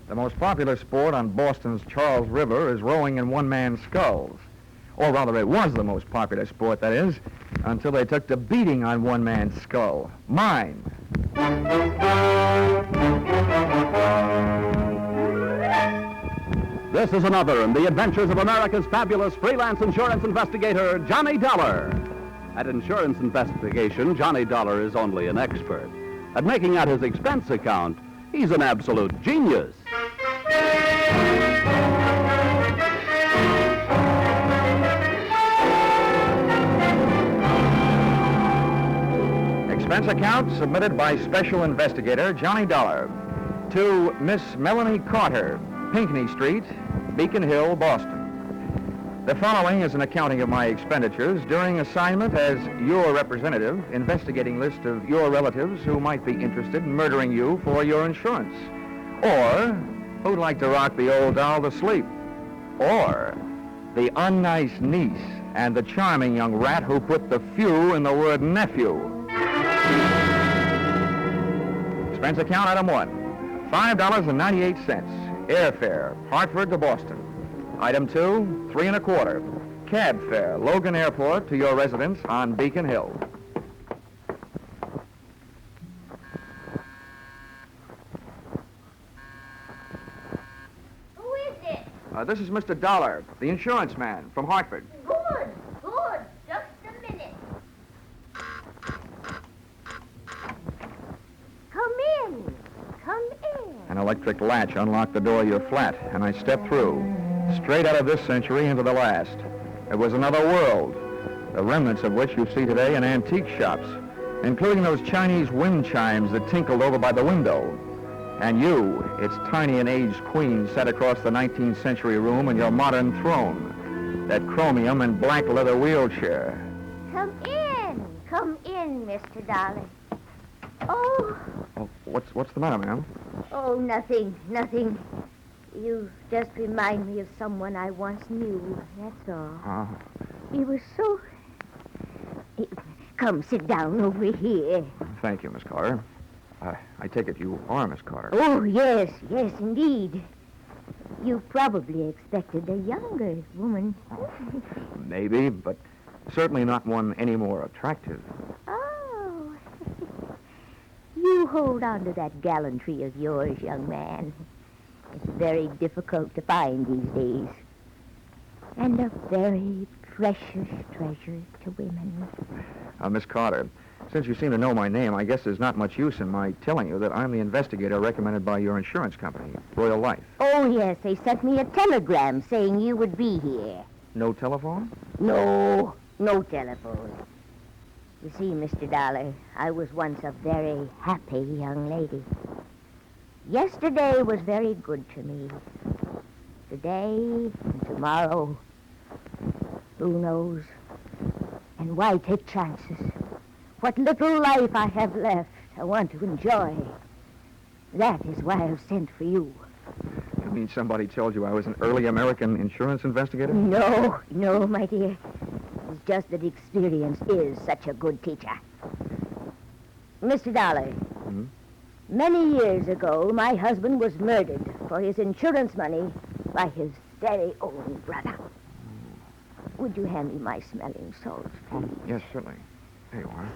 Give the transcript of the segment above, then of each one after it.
The most popular sport on Boston's Charles River is rowing in one-man sculls. Or rather, it was the most popular sport, that is, until they took to beating on one man's skull. Mine. This is another in the adventures of America's fabulous freelance insurance investigator, Johnny Dollar. At insurance investigation, Johnny Dollar is only an expert. At making out his expense account, he's an absolute genius. Expense account submitted by Special Investigator Johnny Dollar to Miss Melanie Carter, Pinckney Street, Beacon Hill, Boston. The following is an accounting of my expenditures during assignment as your representative, investigating list of your relatives who might be interested in murdering you for your insurance, or who'd like to rock the old doll to sleep, or the unnice niece and the charming young rat who put the few in the word nephew. Expense account item 1, $5.98, airfare, Hartford to Boston. Item 2, $3.25, cab fare, Logan Airport to your residence on Beacon Hill. Who is it? This is Mr. Dollar, the insurance man from Hartford. Good, good. Just a minute. Come in. Come in. An electric latch unlocked the door of your flat, and I stepped through, straight out of this century into the last. It was another world, the remnants of which you see today in antique shops, including those Chinese wind chimes that tinkled over by the window. And you, its tiny and aged queen, sat across the 19th century room in your modern throne, that chromium and black leather wheelchair. Come in, Mr. Dollar. Oh, What's the matter, ma'am? oh, nothing. You just remind me of someone I once knew, that's all. He was so... Come, sit down over here. Thank you, Miss Carter. I take it you are Miss Carter. Oh, yes, indeed. You probably expected a younger woman. Maybe, but certainly not one any more attractive. Oh. You hold on to that gallantry of yours, young man. It's very difficult to find these days. And a very precious treasure to women. Miss Carter, since you seem to know my name, I guess there's not much use in my telling you that I'm the investigator recommended by your insurance company, Royal Life. Oh, yes, they sent me a telegram saying you would be here. No telephone? No telephone. You see, Mr. Dollar, I was once a very happy young lady. Yesterday was very good to me. Today and tomorrow, who knows? And why take chances? What little life I have left, I want to enjoy. That is why I've sent for you. You mean somebody told you I was an early American insurance investigator? No, my dear. It's just that experience is such a good teacher. Mr. Dollar, many years ago, my husband was murdered for his insurance money by his very own brother. Would you hand me my smelling salts, please? Yes, certainly. There you are.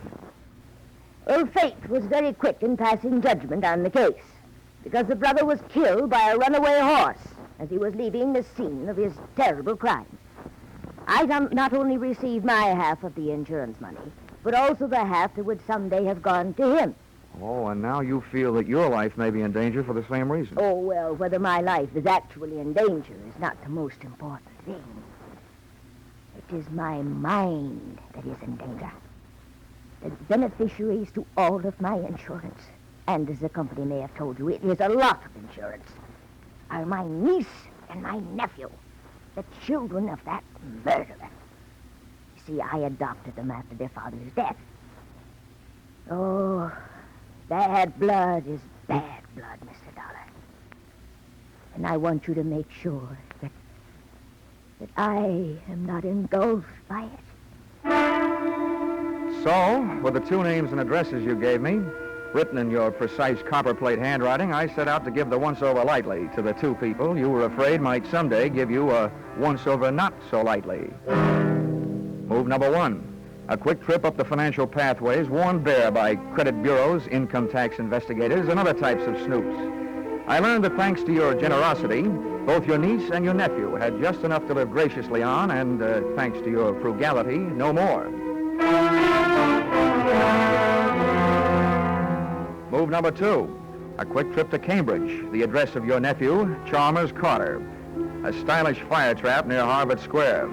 Well, fate was very quick in passing judgment on the case, because the brother was killed by a runaway horse as he was leaving the scene of his terrible crime. I not only received my half of the insurance money, but also the half that would someday have gone to him. Oh, and now you feel that your life may be in danger for the same reason. Oh, well, whether my life is actually in danger is not the most important thing. It is my mind that is in danger. The beneficiaries to all of my insurance, and as the company may have told you, it is a lot of insurance, are my niece and my nephew, the children of that murderer. You see, I adopted them after their father's death. Oh, bad blood is bad blood, Mr. Dollar. And I want you to make sure that I am not engulfed by it. So, with the two names and addresses you gave me, Written in your precise copperplate handwriting, I set out to give the once-over lightly to the two people you were afraid might someday give you a once-over not so lightly. Move number 1. A quick trip up the financial pathways worn bare by credit bureaus, income tax investigators, and other types of snoops. I learned that thanks to your generosity, both your niece and your nephew had just enough to live graciously on, and thanks to your frugality, no more. Move number 2. A quick trip to Cambridge, the address of your nephew, Chalmers Carter. A stylish fire trap near Harvard Square.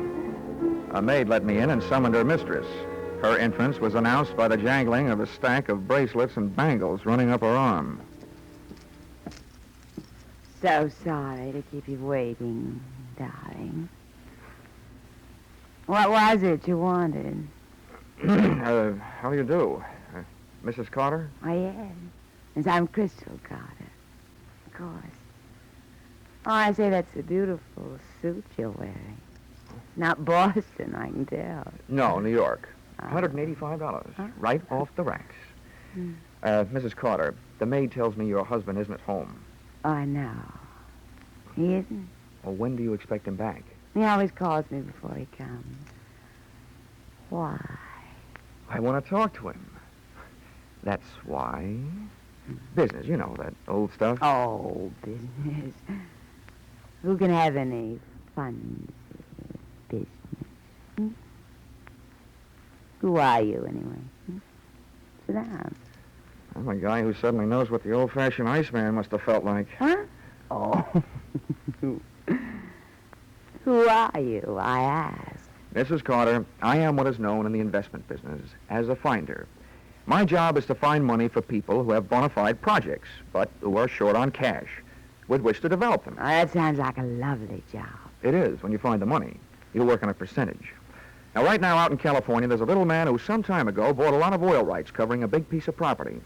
A maid let me in and summoned her mistress. Her entrance was announced by the jangling of a stack of bracelets and bangles running up her arm. So sorry to keep you waiting, darling. What was it you wanted? How do you do? Mrs. Carter? I am. Yes, I'm Crystal Carter. Of course. Oh, I say, that's a beautiful suit you're wearing. Not Boston, I can tell. No, New York. $185, right off the racks. Mrs. Carter, the maid tells me your husband isn't at home. Oh, I know. He isn't? Well, when do you expect him back? He always calls me before he comes. Why? I want to talk to him. That's why. Business, you know, that old stuff. Oh, business. Who can have any fun business? Hmm? Who are you, anyway? Hmm? Sit down. I'm a guy who suddenly knows what the old-fashioned Iceman must have felt like. Huh? Oh. Who are you, I ask? Mrs. Carter, I am what is known in the investment business as a finder. My job is to find money for people who have bona fide projects, but who are short on cash, with which to develop them. Oh, that sounds like a lovely job. It is, when you find the money. You work on a percentage. Now, right now out in California, there's a little man who some time ago bought a lot of oil rights covering a big piece of property.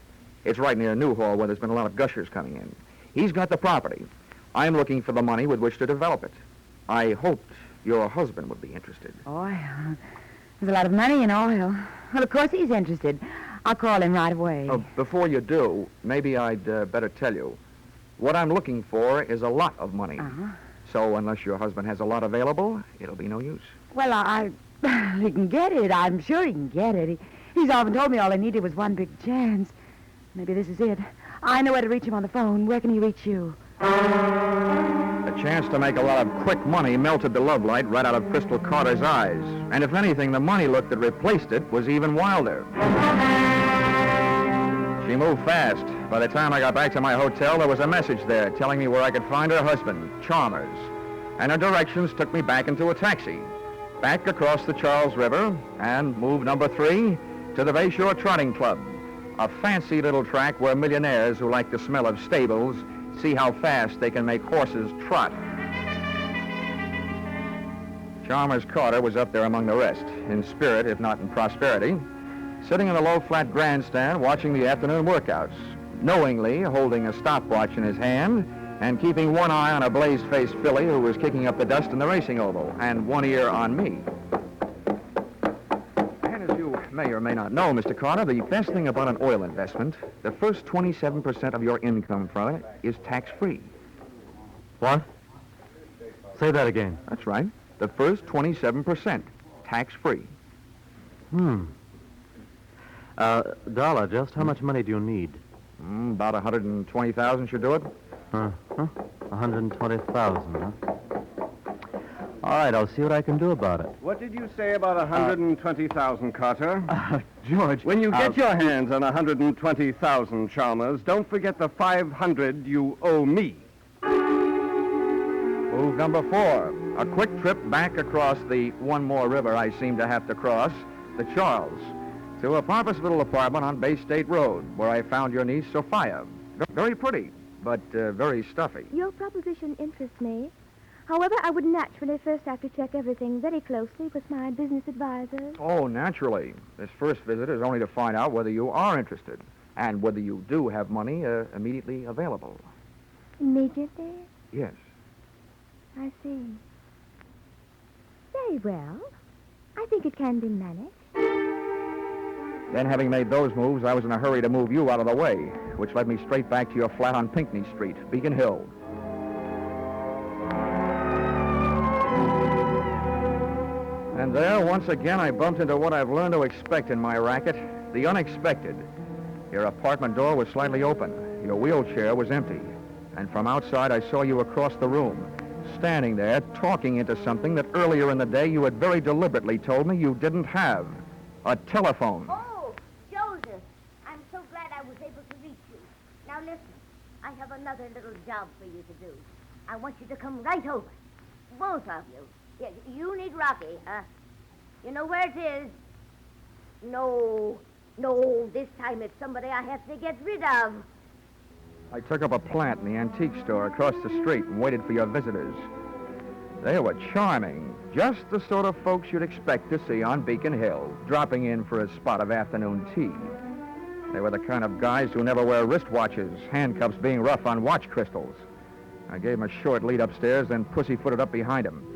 It's right near Newhall, where there's been a lot of gushers coming in. He's got the property. I'm looking for the money with which to develop it. I hoped your husband would be interested. Oil? There's a lot of money in oil. Well, of course he's interested. I'll call him right away. Before you do, maybe I'd better tell you. What I'm looking for is a lot of money. Uh-huh. So unless your husband has a lot available, it'll be no use. Well, he can get it. I'm sure he can get it. He's often told me all I needed was one big chance. Maybe this is it. I know where to reach him on the phone. Where can he reach you? The chance to make a lot of quick money melted the love light right out of Crystal Carter's eyes. And if anything, the money look that replaced it was even wilder. She moved fast. By the time I got back to my hotel, there was a message there telling me where I could find her husband, Chalmers. And her directions took me back into a taxi, back across the Charles River, and move number 3 to the Bayshore Trotting Club, a fancy little track where millionaires who like the smell of stables see how fast they can make horses trot. Chalmers Carter was up there among the rest, in spirit if not in prosperity, sitting in a low-flat grandstand watching the afternoon workouts, knowingly holding a stopwatch in his hand and keeping one eye on a blaze-faced filly who was kicking up the dust in the racing oval, and one ear on me. And as you may or may not know, Mr. Carter, the best thing about an oil investment, the first 27% of your income from it is tax-free. What? Say that again. That's right. The first 27%, tax-free. Dollar, just how much money do you need? About 120,000 should do it. 120,000, huh? All right, I'll see what I can do about it. What did you say about 120,000, Carter? George. When you get your hands on 120,000, Chalmers, don't forget the 500 you owe me. Move number 4, a quick trip back across the one more river I seem to have to cross, the Charles, to a pompous little apartment on Bay State Road, where I found your niece, Sophia. Very pretty, but very stuffy. Your proposition interests me. However, I would naturally first have to check everything very closely with my business advisors. Oh, naturally. This first visit is only to find out whether you are interested and whether you do have money immediately available. Immediately? Yes. I see. Very well. I think it can be managed. Then, having made those moves, I was in a hurry to move you out of the way, which led me straight back to your flat on Pinckney Street, Beacon Hill. And there, once again, I bumped into what I've learned to expect in my racket, the unexpected. Your apartment door was slightly open. Your wheelchair was empty. And from outside, I saw you across the room, standing there, talking into something that earlier in the day you had very deliberately told me you didn't have. A telephone. Oh, Joseph, I'm so glad I was able to reach you. Now listen, I have another little job for you to do. I want you to come right over. Both of you. Yeah, you need Rocky, you know where it is? No, this time it's somebody I have to get rid of. I took up a plant in the antique store across the street and waited for your visitors. They were charming, just the sort of folks you'd expect to see on Beacon Hill, dropping in for a spot of afternoon tea. They were the kind of guys who never wear wristwatches, handcuffs being rough on watch crystals. I gave him a short lead upstairs, then pussyfooted up behind him.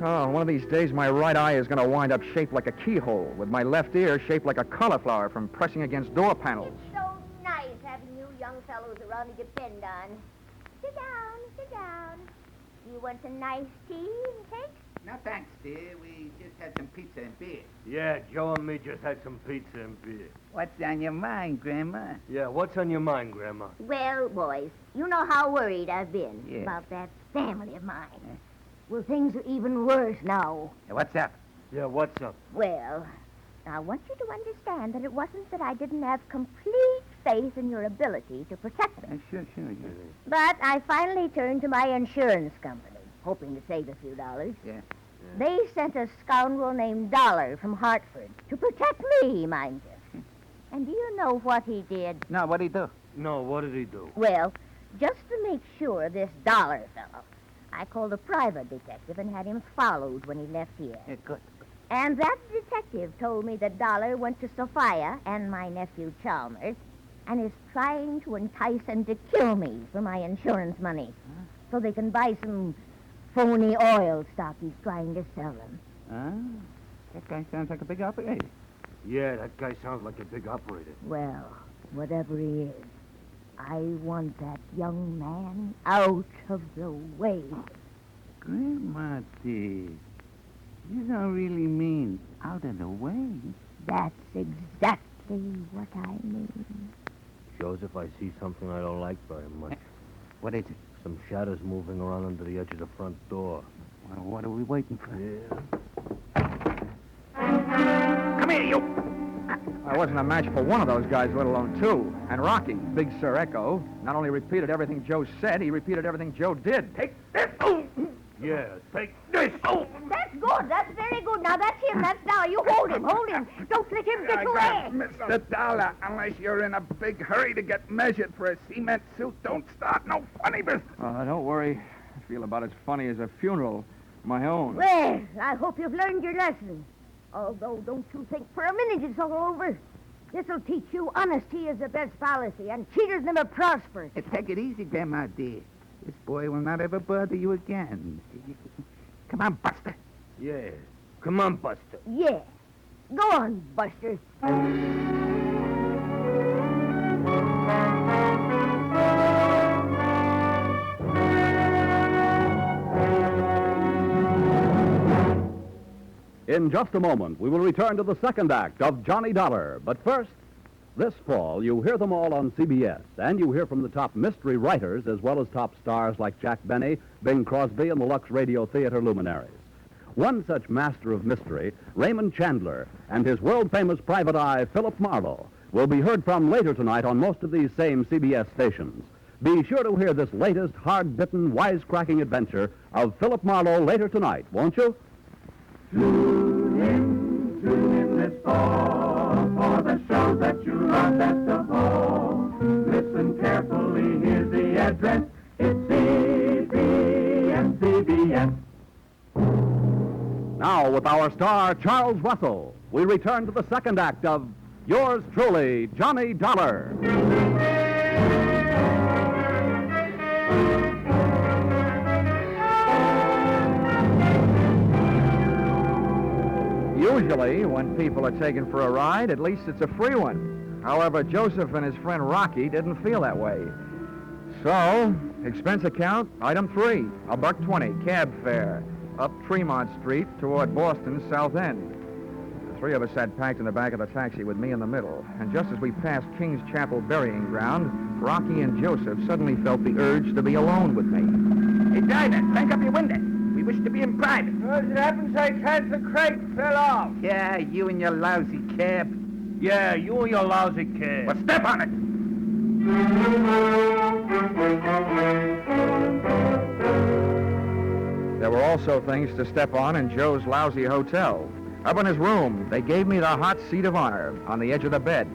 Oh, one of these days my right eye is going to wind up shaped like a keyhole, with my left ear shaped like a cauliflower from pressing against door panels. It's so nice having you young fellows around to depend on. Sit down, sit down. You want a nice tea and cake? No, thanks, dear. We just had some pizza and beer. Yeah, Joe and me just had some pizza and beer. What's on your mind, Grandma? Yeah, what's on your mind, Grandma? Well, boys, you know how worried I've been Yeah. about that family of mine. Well, things are even worse now. What's up? Yeah, what's up? Well, I want you to understand that it wasn't that I didn't have complete faith in your ability to protect me. Sure. But I finally turned to my insurance company, hoping to save a few dollars. Yeah. They sent a scoundrel named Dollar from Hartford to protect me, mind you. And do you know what he did? No, what'd he do? No, what did he do? Well, just to make sure of this Dollar fellow, I called a private detective and had him followed when he left here. Yeah, good. And that detective told me that Dollar went to Sophia and my nephew Chalmers and is trying to entice them to kill me for my insurance money so they can buy some phony oil stock he's trying to sell them. That guy sounds like a big operator. Yeah, that guy sounds like a big operator. Well, whatever he is, I want that young man out of the way. Grandma, dear, you don't really mean out of the way. That's exactly what I mean. Joseph, I see something I don't like very much. What is it? Some shadows moving around under the edge of the front door. Well, what are we waiting for? Yeah. Come here, you! I wasn't a match for one of those guys, let alone two. And Rocky, Big Sir Echo, not only repeated everything Joe said, he repeated everything Joe did. Take this! Oh! Yeah, take this. Oh! That's good. That's very good. Now, that's him. That's Dollar. You hold him. Hold him. Don't let him get away. Mr. Dollar, unless you're in a big hurry to get measured for a cement suit, don't start no funny business. Don't worry. I feel about as funny as a funeral. My own. Well, I hope you've learned your lesson. Although, don't you think for a minute it's all over. This'll teach you honesty is the best policy, and cheaters never prosper. Take it easy, Grandma, dear. This boy will not ever bother you again. Come on, Buster. Yeah. Come on, Buster. Yeah. Go on, Buster. In just a moment, we will return to the second act of Johnny Dollar. But first, this fall, you hear them all on CBS, and you hear from the top mystery writers as well as top stars like Jack Benny, Bing Crosby, and the Lux Radio Theater luminaries. One such master of mystery, Raymond Chandler, and his world-famous private eye, Philip Marlowe, will be heard from later tonight on most of these same CBS stations. Be sure to hear this latest, hard-bitten, wisecracking adventure of Philip Marlowe later tonight, won't you? Tune in this fall for the show that you love best of all. Listen carefully, here's the address. It's CBS. Now, with our star, Charles Russell, we return to the second act of yours truly, Johnny Dollar. Usually, when people are taken for a ride, at least it's a free one. However, Joseph and his friend Rocky didn't feel that way. So, expense account, item 3, $1.20, cab fare, up Tremont Street toward Boston's South End. The three of us sat packed in the back of the taxi with me in the middle. And just as we passed King's Chapel burying ground, Rocky and Joseph suddenly felt the urge to be alone with me. Hey, driver, crank up your window. We wish to be in private. As it happens, I can't. The crate fell off. Yeah, you and your lousy cab. Yeah, you and your lousy kid. Well, step on it. There were also things to step on in Joe's lousy hotel. Up in his room, they gave me the hot seat of honor on the edge of the bed,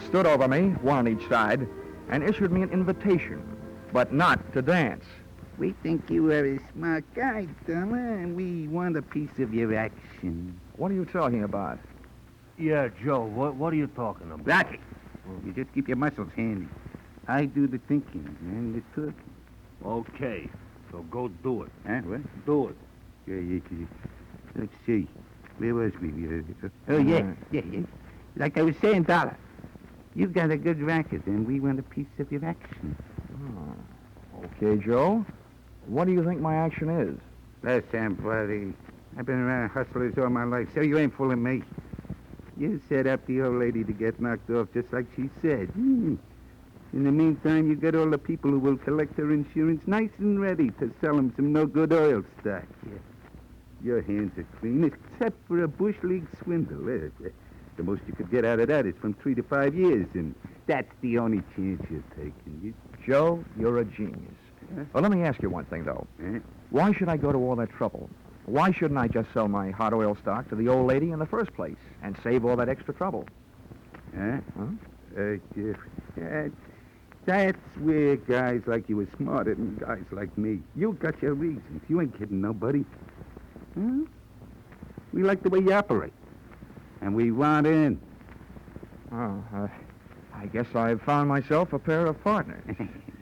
stood over me, one on each side, and issued me an invitation, but not to dance. We think you are a smart guy, Dollar, and we want a piece of your action. What are you talking about? Yeah, Joe, what are you talking about? Rocky. Well, you just keep your muscles handy. I do the thinking and the talking. Okay, so go do it. Huh? What? Do it. Yeah. Let's see. Where was we? Oh, yeah. Like I was saying, Dollar, you've got a good racket, and we want a piece of your action. Okay, Joe. What do you think my action is? Listen, buddy, I've been around hustlers all my life, so you ain't fooling me. You set up the old lady to get knocked off just like she said. In the meantime, you got all the people who will collect her insurance nice and ready to sell them some no-good oil stock. Yeah. Your hands are clean, except for a Bush League swindle. The most you could get out of that is from 3 to 5 years, and that's the only chance you're taking. Joe, you're a genius. Well, let me ask you one thing, though. Why should I go to all that trouble? Why shouldn't I just sell my hot oil stock to the old lady in the first place and save all that extra trouble? That's where guys like you are smarter than guys like me. You got your reasons. You ain't kidding nobody. We like the way you operate. And we want in. I guess I've found myself a pair of partners.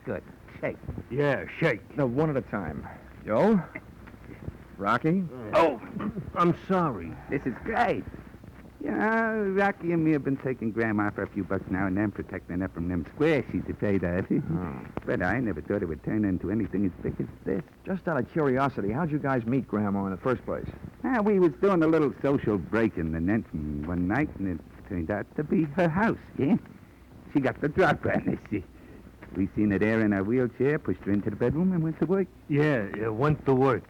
Good. Shake. Yeah, shake. No, one at a time. Joe? Rocky? Oh, I'm sorry. This is great. Rocky and me have been taking Grandma for a few bucks now and then, protecting her from them squares she's afraid of. But I never thought it would turn into anything as big as this. Just out of curiosity, how'd you guys meet Grandma in the first place? We was doing a little social break-in and entering one night, and it turned out to be her house, yeah? She got the drop on us. We seen her there in her wheelchair, pushed her into the bedroom, and went to work. Yeah, went to work.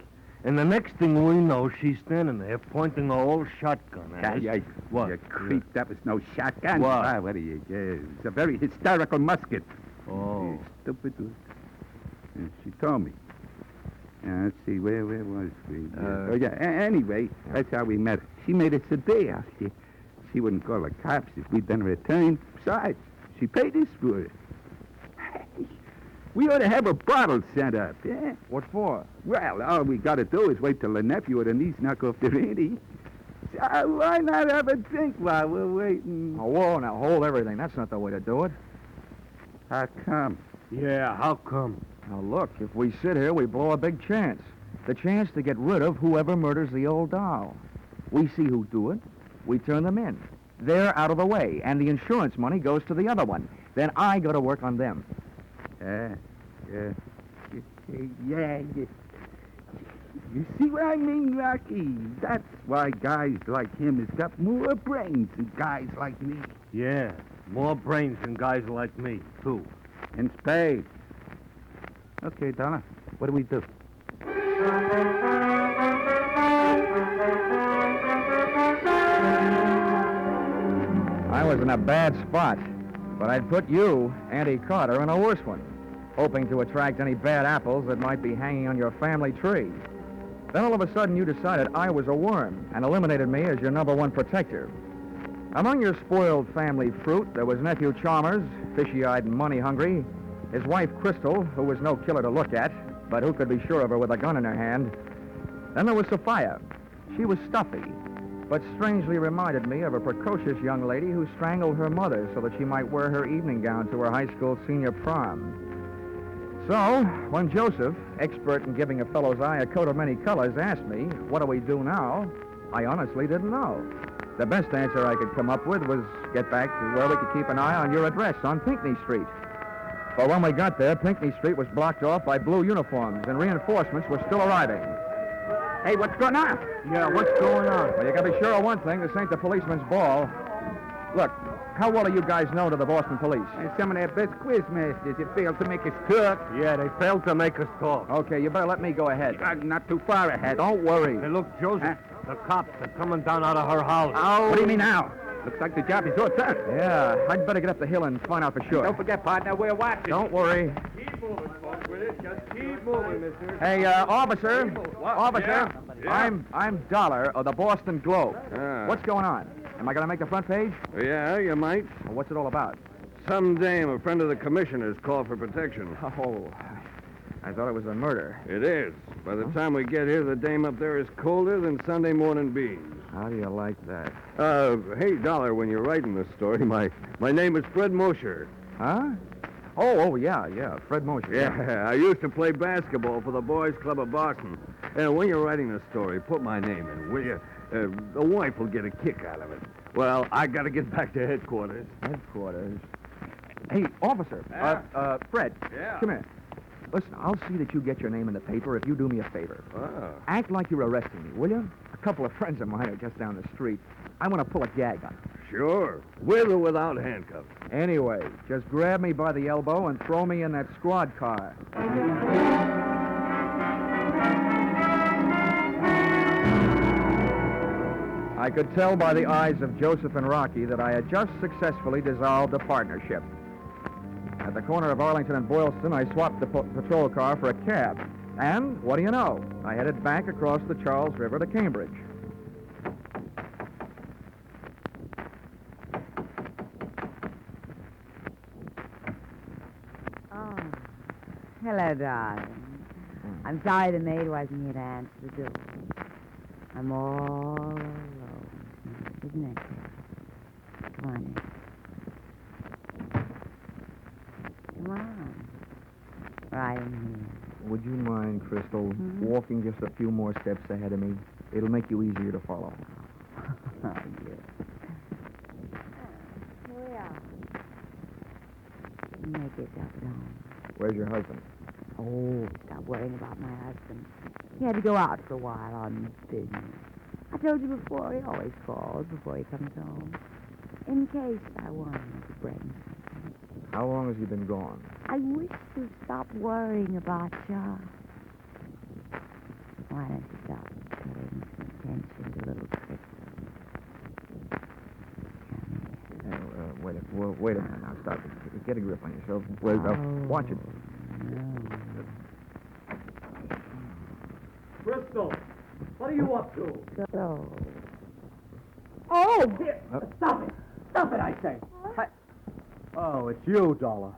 And the next thing we know, she's standing there pointing her old shotgun at us. What? You creep, that was no shotgun. What? What are you? It's a very historical musket. Oh. Stupid. She told me. Let's see, where was we? Anyway, that's how we met her. She made us a deal. She wouldn't call the cops if we'd done her a turn. Besides, she paid us for it. We ought to have a bottle sent up, yeah? What for? Well, all we got to do is wait till the nephew or the niece knock off their ante. So why not have a drink while we're waiting? Oh, whoa, now hold everything. That's not the way to do it. How come? Yeah, how come? Now, look, if we sit here, we blow a big chance. The chance to get rid of whoever murders the old doll. We see who do it. We turn them in. They're out of the way, and the insurance money goes to the other one. Then I go to work on them. You see what I mean, Rocky? That's why guys like him has got more brains than guys like me. Yeah, more brains than guys like me, too. In spades. Okay, Dollar, what do we do? I was in a bad spot, but I'd put you, Auntie Carter, in a worse one, hoping to attract any bad apples that might be hanging on your family tree. Then all of a sudden you decided I was a worm and eliminated me as your number one protector. Among your spoiled family fruit, there was nephew Chalmers, fishy-eyed and money-hungry, his wife Crystal, who was no killer to look at, but who could be sure of her with a gun in her hand. Then there was Sophia. She was stuffy, but strangely reminded me of a precocious young lady who strangled her mother so that she might wear her evening gown to her high school senior prom. So, when Joseph, expert in giving a fellow's eye a coat of many colors, asked me, what do we do now, I honestly didn't know. The best answer I could come up with was get back to where we could keep an eye on your address on Pinckney Street. But when we got there, Pinckney Street was blocked off by blue uniforms, and reinforcements were still arriving. Hey, what's going on? Yeah, what's going on? Well, you gotta be sure of one thing. This ain't the policeman's ball. Look, how well are you guys known to the Boston police? And some of their best quiz masters have failed to make us talk. Yeah, they failed to make us talk. Okay, you better let me go ahead. Not too far ahead. Don't worry. Hey, look, Joseph, Huh? the cops are coming down out of her house. Oh. What do you mean now? Looks like the job is all done. Yeah, I'd better get up the hill and find out for sure. Don't forget, partner, we're watching. Don't worry. Keep moving, folks, with it. Just keep moving, mister. Hey, officer. Officer. Yeah. I'm Dollar of the Boston Globe. Ah. What's going on? Am I going to make the front page? Yeah, you might. Well, what's it all about? Some dame, a friend of the commissioner's, called for protection. Oh, I thought it was a murder. It is. By the time we get here, the dame up there is colder than Sunday morning beans. How do you like that? Hey, Dollar, when you're writing this story, my name is Fred Mosher. Huh? Oh, yeah, Fred Mosher. Yeah, I used to play basketball for the Boys Club of Boston. And when you're writing this story, put my name in, will you? The wife will get a kick out of it. Well, I got to get back to headquarters. Headquarters. Hey, officer. Fred. Yeah. Come here. Listen, I'll see that you get your name in the paper if you do me a favor. Oh. Act like you're arresting me, will you? A couple of friends of mine are just down the street. I want to pull a gag on them. Sure. With or without handcuffs. Anyway, just grab me by the elbow and throw me in that squad car. I could tell by the eyes of Joseph and Rocky that I had just successfully dissolved a partnership. At the corner of Arlington and Boylston, I swapped the patrol car for a cab. And, what do you know? I headed back across the Charles River to Cambridge. Oh, hello, darling. I'm sorry the maid wasn't here to answer the door. I'm all alone, isn't it? Come on in. Come on. Right in here. Would you mind, Crystal, walking just a few more steps ahead of me? It'll make you easier to follow. Oh, yeah. Here we are. Make yourself at home. Where's your husband? Oh, stop worrying about my husband. He had to go out for a while on business. I told you before, he always calls before he comes home. In case I wanted to bring something. How long has he been gone? I wish to stop worrying about you. Why don't you stop paying some attention to little Crystal? Wait a minute now. Stop. Get a grip on yourself. Wait, watch it. Crystal, what are you up to? So, Oh, dear. Stop it. Stop it, I say. Oh, it's you, Dollar.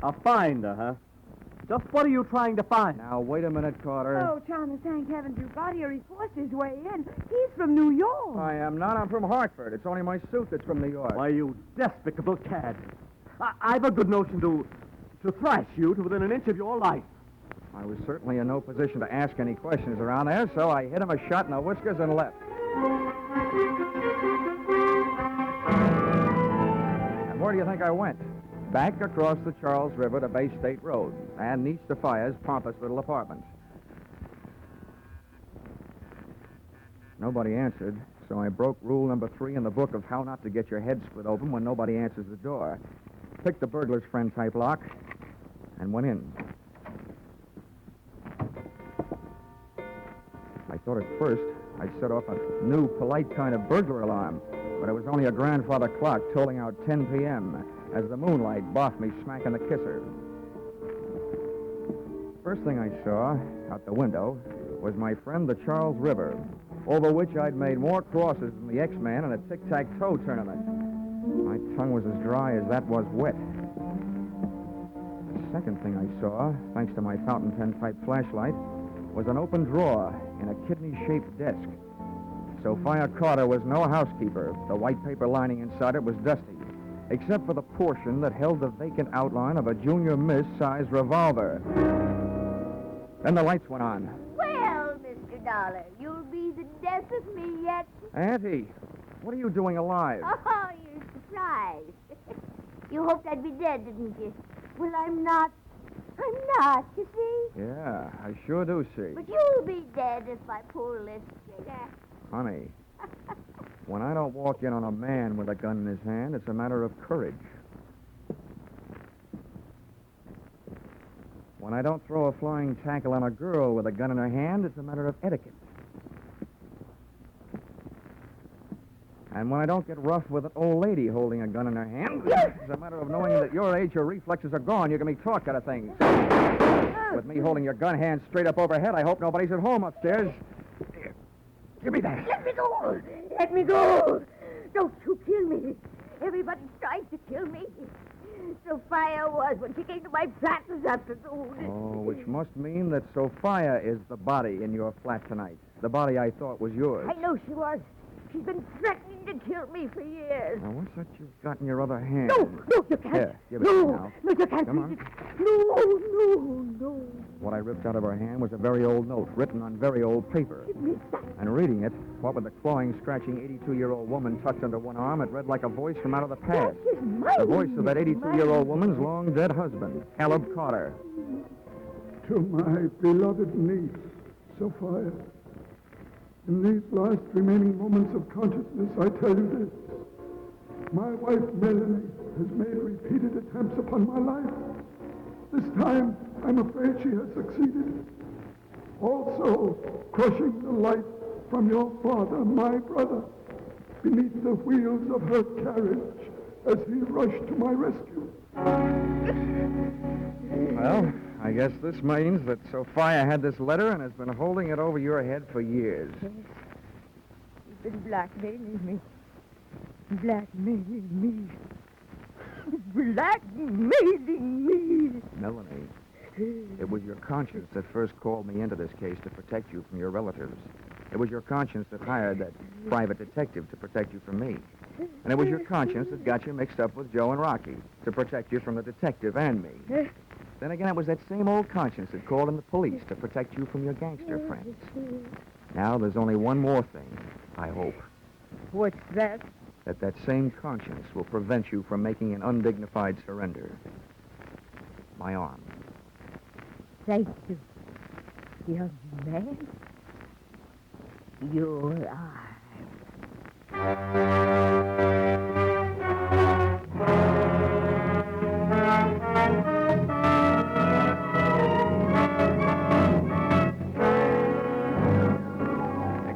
A finder, huh? Just what are you trying to find? Now, wait a minute, Carter. Oh, Chalmers, thank heavens you got here. He forced his way in. He's from New York. I am not. I'm from Hartford. It's only my suit that's from New York. Why, you despicable cad. I've a good notion to thrash you to within an inch of your life. I was certainly in no position to ask any questions around there, so I hit him a shot in the whiskers and left. And where do you think I went? Back across the Charles River to Bay State Road and Niece Sophia's pompous little apartment. Nobody answered, so I broke rule number 3 in the book of how not to get your head split open when nobody answers the door. Picked the burglar's friend type lock and went in. I thought at first I'd set off a new, polite kind of burglar alarm, but it was only a grandfather clock tolling out 10 p.m. as the moonlight boffed me smack in the kisser. First thing I saw out the window was my friend the Charles River, over which I'd made more crosses than the X-Man in a tic-tac-toe tournament. My tongue was as dry as that was wet. The second thing I saw, thanks to my fountain pen type flashlight, was an open drawer in a kidney-shaped desk. Sophia Carter was no housekeeper. The white paper lining inside it was dusty, except for the portion that held the vacant outline of a junior miss-sized revolver. Then the lights went on. Well, Mr. Dollar, you'll be the death of me yet. Auntie, What are you doing alive? Oh, you're surprised. You hoped I'd be dead, didn't you? Well, I'm not. I'm not, you see? Yeah, I sure do see. But you'll be dead if I pull this trigger. Honey, when I don't walk in on a man with a gun in his hand, it's a matter of courage. When I don't throw a flying tackle on a girl with a gun in her hand, it's a matter of etiquette. And when I don't get rough with an old lady holding a gun in her hand, it's a matter of knowing that at your age, your reflexes are gone. You can be taught kind of things. With me holding your gun hand straight up overhead, I hope nobody's at home upstairs. Here, give me that. Let me go! Let me go! Don't you kill me. Everybody's trying to kill me. Sophia was when she came to my flat this afternoon. Oh, which must mean that Sophia is the body in your flat tonight. The body I thought was yours. I know she was. She's been threatening to kill me for years. Now, what's that you've got in your other hand? No, you can't. Here, give it no, now. No, you can't. Come on. No. What I ripped out of her hand was a very old note, written on very old paper. Give me that. And reading it, what with the clawing, scratching 82-year-old woman tucked under one arm, it read like a voice from out of the past. That is mine. The voice of that 82-year-old woman's long-dead husband, Caleb Carter. To my beloved niece, Sophia, in these last remaining moments of consciousness, I tell you this. My wife, Melanie, has made repeated attempts upon my life. This time, I'm afraid she has succeeded. Also, crushing the life from your father, my brother, beneath the wheels of her carriage as he rushed to my rescue. Well, I guess this means that Sophia had this letter and has been holding it over your head for years. She's been blackmailing me. Blackmailing me. Melanie, it was your conscience that first called me into this case to protect you from your relatives. It was your conscience that hired that private detective to protect you from me. And it was your conscience that got you mixed up with Joe and Rocky to protect you from the detective and me. Then again, it was that same old conscience that called in the police to protect you from your gangster friends. Now there's only one more thing, I hope. What's that? That same conscience will prevent you from making an undignified surrender. My arm. Thank you, young man. Your arm.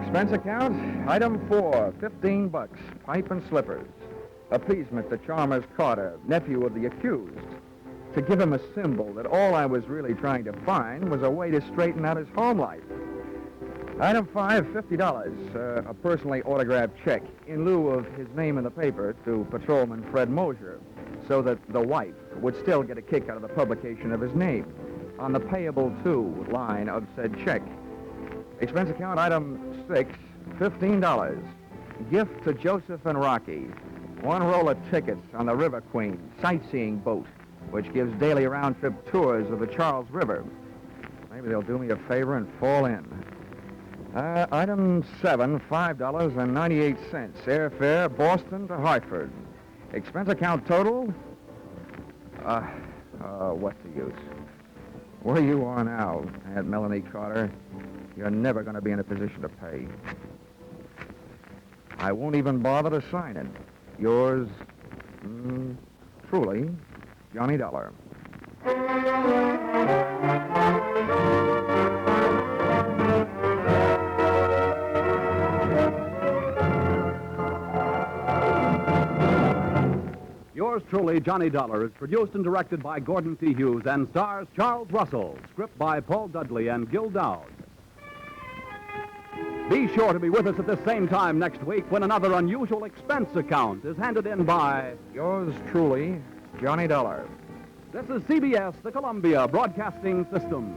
Expense account, item 4, $15, pipe and slippers. Appeasement to Chalmers Carter, nephew of the accused. To give him a symbol that all I was really trying to find was a way to straighten out his home life. Item 5, $50, a personally autographed check in lieu of his name in the paper to Patrolman Fred Mosier, so that the wife would still get a kick out of the publication of his name on the payable to line of said check. Expense account item 6, $15. Gift to Joseph and Rocky. 1 roll of tickets on the River Queen sightseeing boat, which gives daily round-trip tours of the Charles River. Maybe they'll do me a favor and fall in. Item 7, $5.98. Airfare, Boston to Hartford. Expense account total? What's the use? Where you are now, Aunt Melanie Carter, you're never going to be in a position to pay. I won't even bother to sign it. Yours, truly, Johnny Dollar. Yours truly, Johnny Dollar, is produced and directed by Gordon T. Hughes and stars Charles Russell. Script by Paul Dudley and Gil Dowd. Be sure to be with us at the same time next week when another unusual expense account is handed in by... Yours truly, Johnny Dollar. This is CBS, the Columbia Broadcasting System.